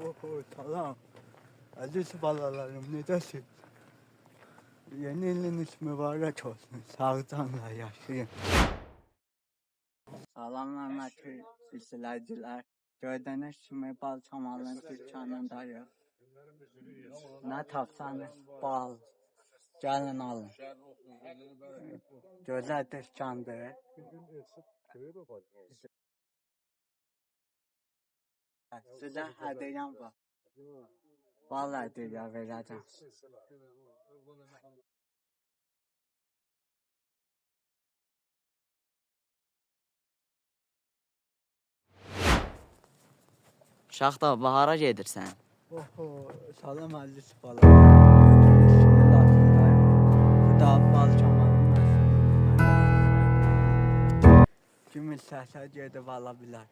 Oho, salam. Aziz balalarım, necəsiz? Yeni iliniz mübarək olsun. Sağlıqla yaşayın. Salamlar mətli izləyicilər. Gördüyünüz kimi Balçamalın dükkanındayıq. Nə tapsanız bal, gəlin alın. Gözəl dükkandır. Sizə hədiyyəm var. Bal hədiyyə verəcəm. Şaxta, bahara gedirsən? Oho, salam əziz balalarım. Gördüyünüz kimi Laçındayım. Bu da Balçamalın məşhur. Kim istəsə gedib ala bilər.